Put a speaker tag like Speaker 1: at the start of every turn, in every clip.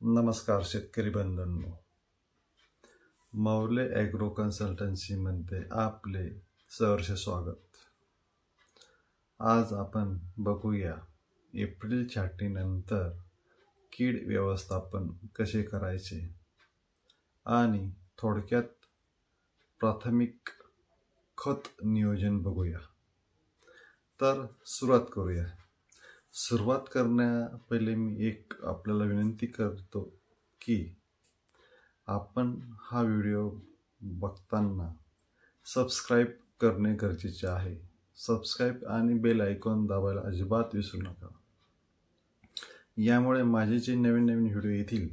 Speaker 1: नमस्कार शेतकरी बंधूंनो, मौले ॲग्रो कन्सल्टन्सीमध्ये आपले सहर्ष स्वागत। आज आपण बघूया एप्रिल छाटणीनंतर कीड व्यवस्थापन कसे करायचे आणि थोडक्यात प्राथमिक खत नियोजन बघूया। तर सुरुवात करूया। सुरुवात करण्या पहिले मी एक आपल्याला विनंती करतो की आपण हा व्हिडिओ बघताना सबस्क्राइब करणे गरजेचे आहे। सबस्क्राइब आणि बेल आयकॉन दाबायला अजिबात विसरू नका। यामुळे माझे जे नवीन व्हिडिओ येतील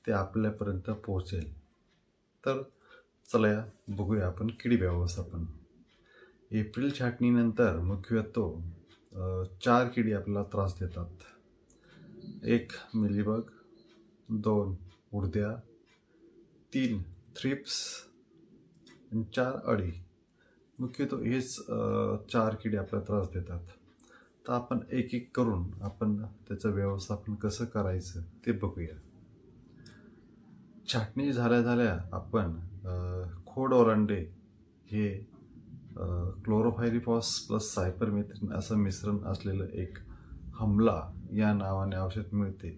Speaker 1: ते आपल्यापर्यंत पोहोचेल। तर चला बघूया आपण कीड व्यवस्थापन। एप्रिल छाटणीनंतर मुख्यतः 4 किडी आपल्याला त्रास देतात। 1 मिलीबग, 2 उडद्या, 3 थ्रिप्स आणि 4 अळी। मुख्यतः हेच 4 किडी आपल्याला त्रास देतात। तर आपण एक एक करून आपण त्याचं व्यवस्थापन कसं करायचं ते बघूया। छाटणी झाल्या आपण खोड ओलांडे हे क्लोरोफायरिफॉस प्लस सायपरमेथ्रिन असं मिश्रण असलेलं एक हमला या नावाने औषध मिळते।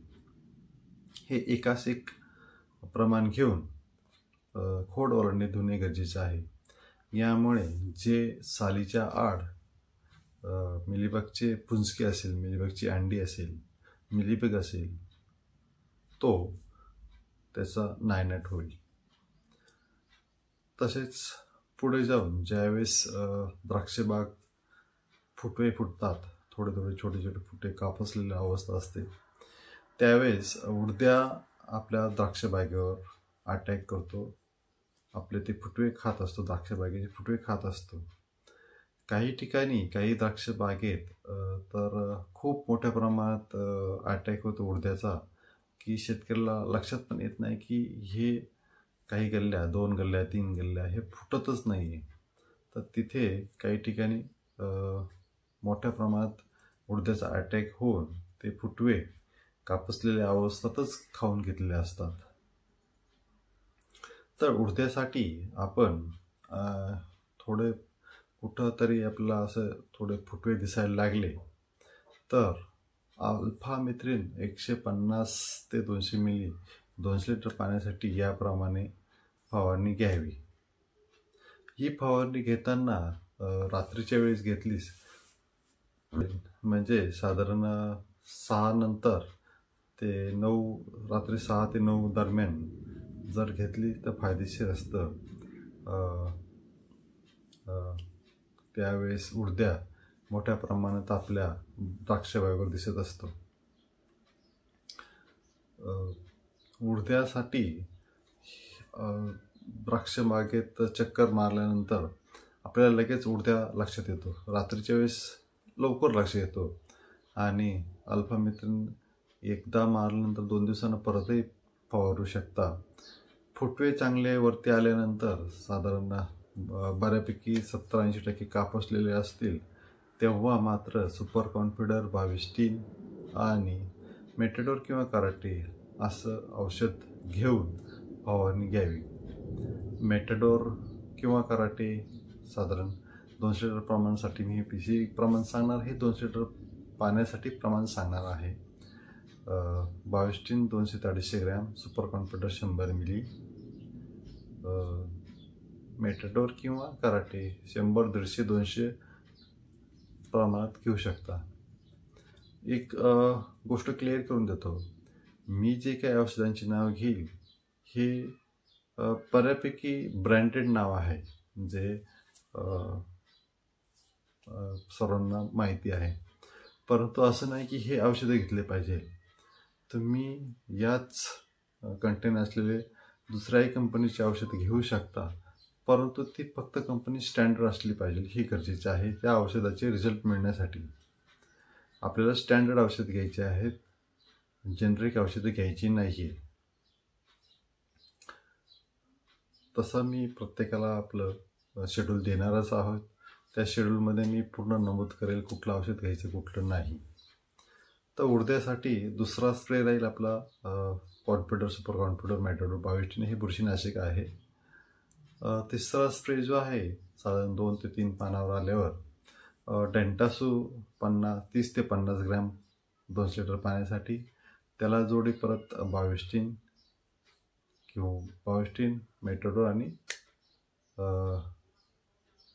Speaker 1: हे एकास एक प्रमाण घेऊन खोड ओलांडे धुणे गरजेचे आहे। यामुळे जे सालीच्या आड मिलीबगचे पुंजके असेल, मिलीबगची अंडी असेल, मिलीबग असेल, तो त्याचा नायनाट होईल। तसेच पुढे जाऊन ज्यावेळेस द्राक्षबाग फुटवे फुटतात, थोडे छोटे फुटे कापसलेली अवस्था असते, त्यावेळेस उडद्या आपल्या द्राक्षबागेवर अटॅक करतो। आपले ते फुटवे खात असतो, द्राक्षबागेचे फुटवे खात असतो। काही ठिकाणी काही द्राक्षबागेत तर खूप मोठ्या प्रमाणात अटॅक होतो उडद्याचा, की शेतकऱ्याला लक्षात पण येत नाही की हे काही गल्ल्या, 2 गल्ल्या, 3 गल्ल्या हे फुटतच नाहीये। तर तिथे काही ठिकाणी मोठ्या प्रमाणात उडद्याचा अटॅक होऊन ते फुटवे कापसलेल्या अवस्थेतच खाऊन घेतलेले असतात। तर उडद्यासाठी आपण थोडे कुठं तरी आपल्याला असं थोडे फुटवे दिसायला लागले तर अल्फामेथ्रिन 150 ते 200 मिली 200 लिटर पाण्यासाठी याप्रमाणे फवारणी घ्यावी। ही फवारणी घेताना रात्रीच्या वेळेस घेतलीस म्हणजे साधारण 6 नंतर ते 9, रात्री 6 ते 9 दरम्यान जर घेतली तर फायदेशीर असतं। त्यावेळेस उडद्या मोठ्या प्रमाणात आपल्या द्राक्षबागेवर दिसत असतो। उडद्यासाठी द्राक्षबागेत चक्कर मारल्यानंतर आपल्याला लगेच उडद्या लक्षात येतो। रात्रीच्या वेळेस लवकर लक्ष येतो आणि अल्फामेथ्रिन एकदा मारल्यानंतर 2 दिवसांना परतही फवारू शकता। फुटवे चांगले वरती आल्यानंतर साधारण बऱ्यापैकी 70-80% कापसलेले असतील तेव्हा मात्र सुपर कॉन्फिडर 22 आणि मेटॅडोर किंवा कराटे असं औषध घेऊन फवारणी घ्यावी। मेटॅडोर किंवा कराटे साधारण 200 लिटर प्रमाणासाठी मी पीसी प्रमाण सांगणार, हे 200 लिटर पाण्यासाठी प्रमाण सांगणार आहे। 22 200 ते 250 gram, super Confidor 100 milli, Matador किंवा कराटे 100, 150, 200 प्रमाणात घेऊ शकता। एक गोष्ट क्लिअर करून देतो, मी जे काही औषधांची नाव घेईल हे बऱ्यापैकी ब्रँडेड नाव आहे, जे सर्वांना माहिती आहे। परंतु असं नाही की हे औषधं घेतले पाहिजे। तुम्ही याच कंटेन असलेले दुसऱ्याही कंपनीचे औषध घेऊ शकता, परंतु ती फक्त कंपनी स्टँडर्ड असली पाहिजे हे गरजेचे आहे। त्या औषधाचे रिझल्ट मिळण्यासाठी आपल्याला स्टँडर्ड औषध घ्यायचे आहेत, जेनरिक औषधं घ्यायची नाही। तसं मी प्रत्येकाला आपलं शेड्यूल देणारच आहोत। त्या शेड्यूलमध्ये मी पूर्ण नमूद करेल कुठलं औषध घ्यायचं कुठलं नाही। तर उडद्यासाठी दुसरा स्प्रे राहील आपला कॉन्फिडर, सुपर कॉन्फिडर, मॅटाडोर 22 हे बुरशीनाशक आहे. तिसरा स्प्रे जो आहे साधारण 2 ते 3 पानावर आल्यावर डेंटासू 30 ते 50 ग्रॅम 2 लिटर पाण्यासाठी, त्याला जोडी परत 22 किंवा 22 मेटाडोर आणि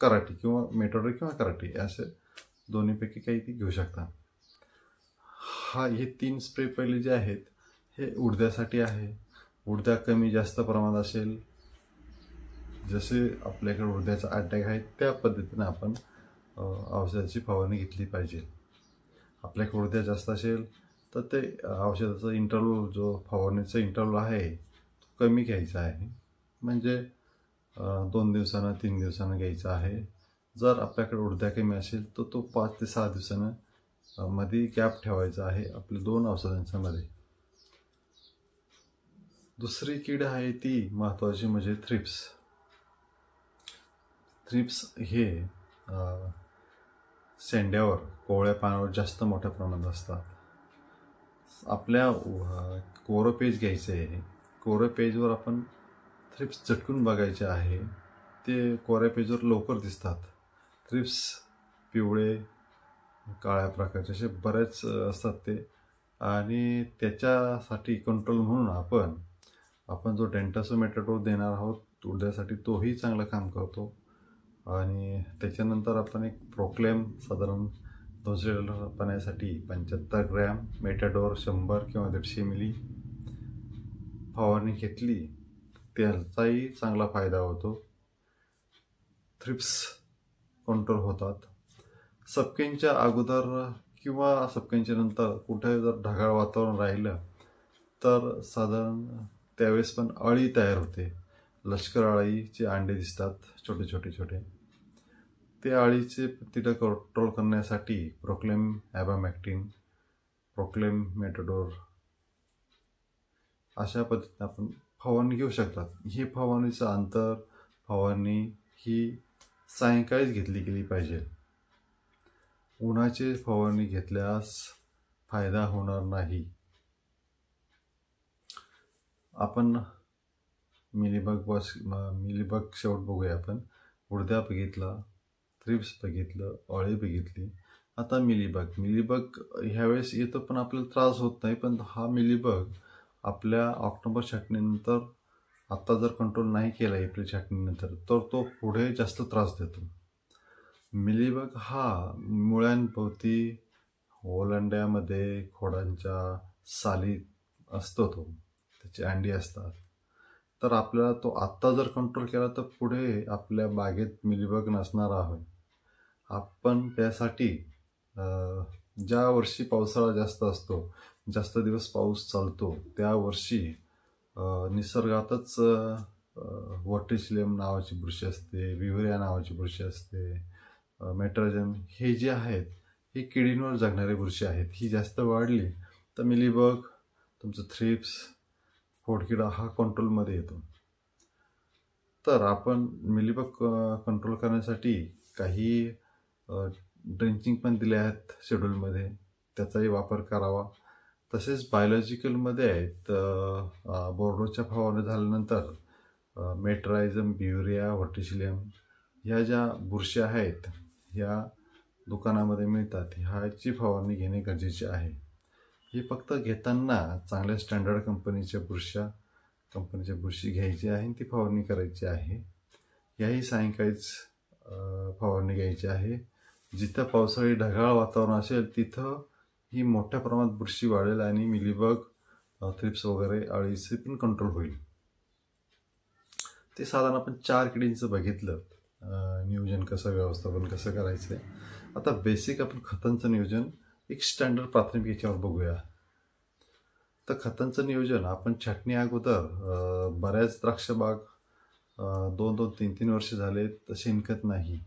Speaker 1: कराटी किंवा मेटाडोर किंवा कराटी असे दोन्हीपैकी काही ती घेऊ शकता. हे 3 स्प्रे पहिले जे आहेत हे उडद्यासाठी आहे. उडद्या कमी जास्त प्रमाणात असेल, जसे आपल्याकडे उडद्याचा अटॅक आहे त्या पद्धतीने आपण औषधाची फवारणी घेतली पाहिजे. आपल्याकडे उडद्या जास्त असेल तर ते औषधाचा इंटरव्हल, जो फवारणीचा इंटरव्हल आहे तो कमी घ्यायचा आहे. म्हणजे 2 दिवसानं 3 दिवसानं घ्यायचा आहे. जर आपल्याकडे उडद्या कमी असेल तर तो 5 ते 6 दिवसानं मध्ये गॅप ठेवायचा आहे आपल्या 2 औषधांच्या मध्ये. दुसरी कीड आहे ती महत्त्वाची म्हणजे थ्रिप्स. थ्रिप्स हे शेंड्यावर, कोवळ्या पानावर जास्त मोठ्या प्रमाणात असतात. आपल्या कोरं पेज घ्यायचं आहे. कोरं पेजवर आपण थ्रिप्स झटकून बघायचे आहे. ते कोऱ्या पेजवर लवकर दिसतात. थ्रिप्स पिवळे, काळ्या प्रकारचे असे बरेच असतात ते. आणि त्याच्यासाठी कंट्रोल म्हणून आपण जो डेंटासो मेटाडोर देणार आहोत उडद्यासाठी, तोही चांगलं काम करतो. आणि त्याच्यानंतर आपण एक प्रोक्लेम साधारण 200 लिटर पाण्यासाठी 75 ग्रॅम, मेटाडोर 100 किंवा 150 मिली फवारणी घेतली, त्याचाही चांगला फायदा होतो. थ्रिप्स कंट्रोल होतात. सपकेंच्या अगोदर किंवा सपकेंच्या नंतर कुठे जर ढगाळ वातावरण राहिलं तर साधारण त्यावेळेस पण अळी तयार होते. लष्कर अळीचे अंडे दिसतात छोटे छोटे छोटे. ते अळीचे तिथं कंट्रोल करण्यासाठी प्रोक्लेम ॲबामॅक्टिन, प्रोक्लेम मेटाडोर अशा पद्धतीने आपण फवारणी घेऊ शकतात. ही फवारणीचं अंतर, फवारणी ही सायंकाळीच घेतली गेली पाहिजे. उन्हाची फवारणी घेतल्यास फायदा होणार नाही. आपण मिलीबग शेवट बघूया. आपण उडद्या बघितला, थ्रिप्स बघितलं, अळी बघितली. आता मिलीबग ह्यावेळेस येतो पण आपल्याला त्रास होत नाही. पण हा मिलीबग आपल्या ऑक्टोबर छाटणीनंतर आता जर कंट्रोल नाही केला एप्रिल छाटणीनंतर तर तो पुढे जास्त त्रास देतो. मिलीबग हा मुळ्यांभोवती, ओलांड्यामध्ये, खोडांच्या साली असतो. त्याची अंडी असतात. तर आपल्याला तो आत्ता जर कंट्रोल केला तर पुढे आपल्या बागेत मिलीबग नसणार आहे. आपण त्यासाठी ज्या वर्षी पावसाळा जास्त असतो, जास्त दिवस पाऊस चालतो, त्या वर्षी निसर्गातच वर्टिसिलियम नावाची बुरशी असते, विव्हरिया नावाची बुरशी असते, मेट्रायझम, हे जे आहेत ही किडींवर जगणारी बुरशी आहेत. ही जास्त वाढली तर मिलीबग, तुमचं थ्रिप्स, खोडकिडा हा कंट्रोलमध्ये येतो. तर आपण मिलीबग कंट्रोल करण्यासाठी काही ड्रेंचिंग पण दिले आहेत शेड्यूलमध्ये, त्याचाही वापर करावा. तसेच बायोलॉजिकलमध्ये आहेत बोर्डोच्या फवारणी झाल्यानंतर मेट्रायझम, बिव्हरिया, व्हर्टिसिलियम ह्या ज्या बुरशी आहेत ह्या दुकानामध्ये मिळतात. ह्याची फवारणी घेणे गरजेचे आहे. ही फक्त घेताना चांगल्या स्टँडर्ड कंपनीच्या बुरशी घ्यायची आहे आणि ती फवारणी करायची आहे. याही सायंकाळीच फवारणी घ्यायची आहे. जिथं पावसाळी ढगाळ वातावरण असेल तिथं ही मोठ्या प्रमाणात बुरशी वाढेल आणि मिलीबग, थ्रिप्स वगैरे अळीचे पण कंट्रोल होईल. ते साधारण आपण 4 किडींचं बघितलं. नियोजन कसं, व्यवस्थापन कसं करायचं. आता बेसिक आपण खतांचं नियोजन एक स्टँडर्ड प्राथमिक याच्यावर बघूया. तर खतांचं नियोजन आपण छाटणी अगोदर बऱ्याच द्राक्षबाग 2-2, 3-3 वर्ष झाले तर शेणखत नाही.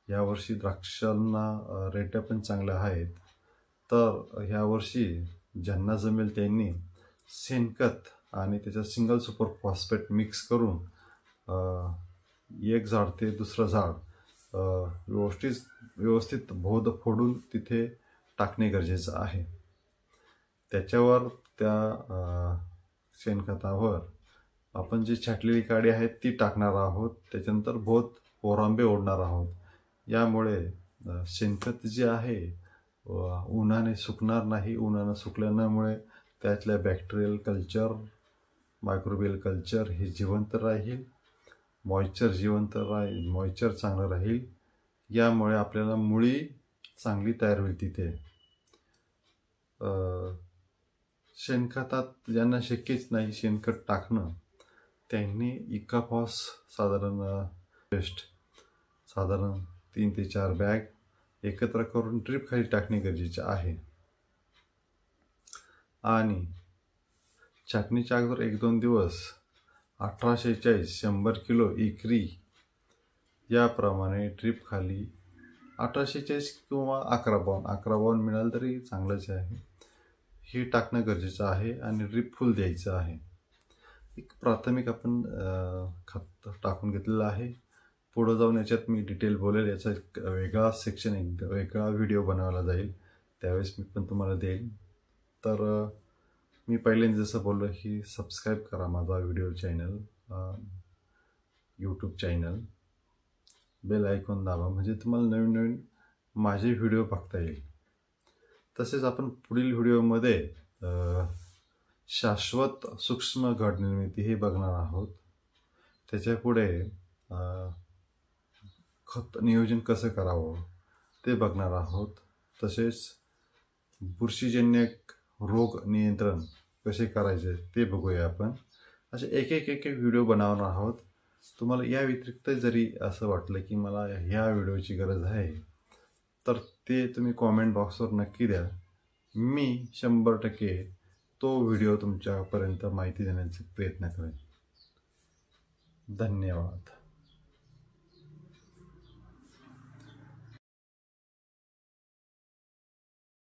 Speaker 1: यावर्षी द्राक्षांना रेट्या पण चांगल्या आहेत. तर ह्यावर्षी ज्यांना जमेल त्यांनी शेणखत आणि त्याच्यात सिंगल सुपर फॉस्फेट मिक्स करून एक झाड ते दुसरं झाड व्यवस्थित भोद फोडून तिथे टाकणे गरजेचं आहे. त्याच्यावर त्या शेणखतावर आपण जी छाटलेली काडी आहेत ती टाकणार आहोत. त्याच्यानंतर बहुत पोरांबे ओढणार आहोत. यामुळे शेणखत जे आहे उन्हाने सुकणार नाही. उन्हाने सुकल्यामुळे त्यातल्या बॅक्टेरियल कल्चर, मायक्रोबियल कल्चर हे जिवंत राहील. मॉइश्चर चांगलं राहील. यामुळे आपल्याला मुळी चांगली तयार होईल तिथे. शेणखतात ज्यांना शक्यच नाही शेणखत टाकणं, त्यांनी इकाफॉस साधारण 3 ते 4 बॅग एकत्र करून ड्रीप खाली टाकणे गरजेचे आहे. आणि छाटणीच्या अगोदर 1-2 दिवस 1846 100 किलो एकरी याप्रमाणे ड्रीप खाली 1846 किंवा 11 बावन मिळालं तरी चांगलंच आहे. हे टाकणं गरजेचं आहे आणि ड्रीप फुल द्यायचं आहे. एक प्राथमिक आपण खत टाकून घेतलेलं आहे. पुढं जाऊन याच्यात मी डिटेल बोलेल. याचा एक वेगळा सेक्शन, एक वेगळा व्हिडिओ बनवला जाईल, त्यावेळेस मी पण तुम्हाला देईल. तर मी पहिल्यांदा जसं बोललो की सबस्क्राईब करा माझा video channel, YouTube channel, bell icon दाबा म्हणजे तुम्हाला नवीन नवीन माझे व्हिडिओ बघता येईल. तसेच आपण पुढील व्हिडिओमध्ये शाश्वत सूक्ष्म घड निर्मिती हे बघणार आहोत. त्याच्या पुढे खत नियोजन कसं करावं ते बघणार आहोत. तसेच बुरशीजन्य रोग नियंत्रण कसे करायचे ते बघूया आपण. असे एक व्हिडिओ बनवणार आहोत. तुम्हाला या व्यतिरिक्त जरी असं वाटलं की मला ह्या व्हिडिओची गरज आहे तर ते तुम्ही कॉमेंट बॉक्सवर नक्की द्या. मी 100% तो व्हिडिओ तुमच्यापर्यंत माहिती देण्याचा प्रयत्न करेन. धन्यवाद.